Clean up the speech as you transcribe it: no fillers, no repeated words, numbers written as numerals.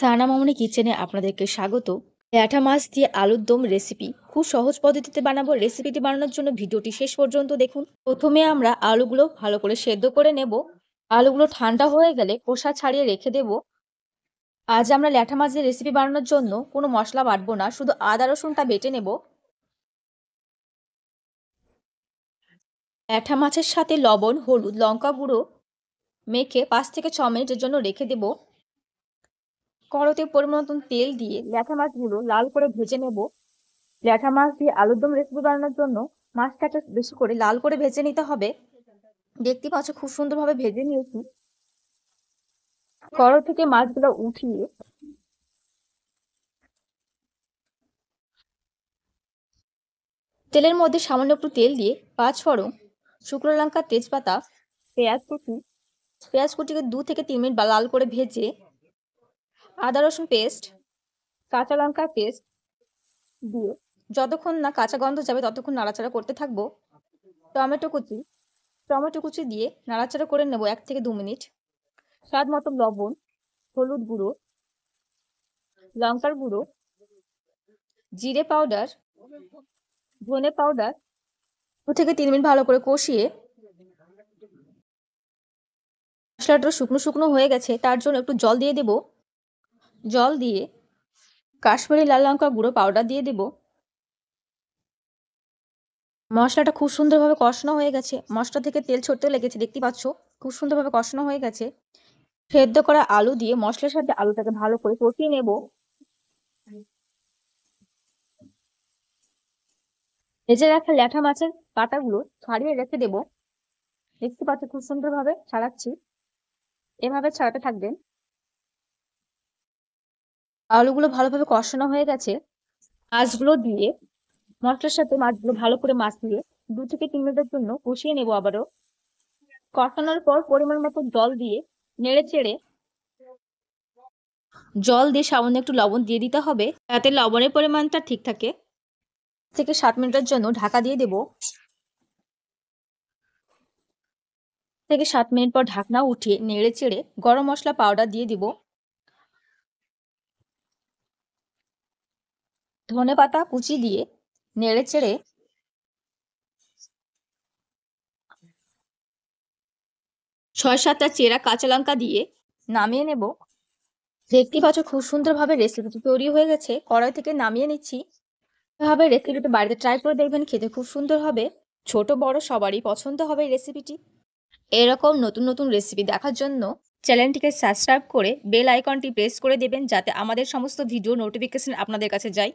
সানা মামুনি কিচেনে আপনাদেরকে স্বাগত। ল্যাঠা মাছ দিয়ে আলুর দম রেসিপি খুব সহজ পদ্ধতিতে বানাবো। রেসিপিটি বানানোর জন্য ভিডিওটি শেষ পর্যন্ত দেখুন। প্রথমে আমরা আলুগুলো ভালো করে সেদ্ধ করে নেব। আলুগুলো ঠান্ডা হয়ে গেলে খোসা ছাড়িয়ে রেখে দেব। আজ আমরা ল্যাঠা মাছের রেসিপি বানানোর জন্য কোনো মশলা বাটবো না, শুধু আদা রসুনটা বেটে নেব। ল্যাঠা মাছের সাথে লবণ, হলুদ, লঙ্কা গুঁড়ো মেখে 5 থেকে 6 মিনিটের জন্য রেখে দেব। কড়াইতে পরিমাণ মতন তেল দিয়ে ল্যাঠা মাছগুলো লাল করে ভেজে নেব। ল্যাঠা মাছ দিয়ে আলুর দম রেসিপি বানানোর জন্য মাছটাকে বেশি করে লাল করে ভেজে নিতে হবে। দেখতে পাচ্ছ খুব সুন্দরভাবে ভেজে নিয়েছি। কড়াই থেকে মাছগুলো উঠিয়ে তেলের মধ্যে সামান্য একটু তেল দিয়ে 5 ফোড়ন, শুকনো লঙ্কা, তেজপাতা, পেঁয়াজ কুচিকে 2 থেকে 3 মিনিট লাল করে ভেজে আদা রসুন পেস্ট, কাঁচা লঙ্কা পেস্ট দিয়ে যতক্ষণ না কাঁচা গন্ধ যাবে ততক্ষণ নাড়াচাড়া করতে থাকবো। টমেটো কুচি দিয়ে নাড়াচাড়া করে নেব 1 থেকে 2 মিনিট। স্বাদ মতো লবণ, হলুদ গুঁড়ো, লঙ্কার গুঁড়ো, জিরে পাউডার, ধনে পাউডার 2 থেকে 3 মিনিট ভালো করে কষিয়ে মশলাটা শুকনো শুকনো হয়ে গেছে, তার জন্য একটু জল দিয়ে দেব। জল দিয়ে কাশ্মীরি লাল লঙ্কা গুঁড়ো পাউডার দিয়ে দেব। মশলাটা খুব সুন্দরভাবে কষানো হয়ে গেছে, মশলা থেকে তেল ছড়তে লেগেছে, দেখতে পাচ্ছ খুব সুন্দরভাবে কষানো হয়ে গেছে। সেদ্ধ করা আলু দিয়ে মশলার সাথে আলুটাকে ভালো করে কষিয়ে নেব। ভেজে রাখা ল্যাঠা মাছের কাঁটাগুলো ছাড়িয়ে রেখে দেব। দেখতে পাচ্ছ খুব সুন্দরভাবে ছাড়াচ্ছি, এভাবে ছাড়াতে থাকবেন। আলুগুলো ভালোভাবে কষানো হয়ে গেছে, মাছগুলো দিয়ে মশলার সাথে মাছগুলো ভালো করে মাখিয়ে 2 থেকে 3 মিনিটের জন্য কষিয়ে নেব। আবারও কষানোর পর পরিমাণ মতো জল দিয়ে সামান্য একটু লবণ দিয়ে দিতে হবে, যাতে লবণের পরিমাণটা ঠিক থাকে। থেকে 7 মিনিটের জন্য ঢাকা দিয়ে দেব। থেকে 7 মিনিট পর ঢাকনা উঠিয়ে নেড়ে চেড়ে গরম মশলা পাউডার দিয়ে দিব। ধনে পাতা কুচি দিয়ে নেড়ে চেড়ে 6-7টা চেরা কাঁচা লঙ্কা দিয়ে নামিয়ে নেব। দেখতে পাচ্ছ খুব সুন্দরভাবে রেসিপিটি তৈরি হয়ে গেছে। কড়াই থেকে নামিয়ে নিচ্ছি। এভাবে রেসিপিটি বাড়িতে ট্রাই করে দেখবেন, খেতে খুব সুন্দর হবে। ছোট বড় সবারই পছন্দ হবে এই রেসিপিটি। এরকম নতুন নতুন রেসিপি দেখার জন্য চ্যানেলটিকে সাবস্ক্রাইব করে বেল আইকনটি প্রেস করে দেবেন, যাতে আমাদের সমস্ত ভিডিও নোটিফিকেশন আপনাদের কাছে যায়।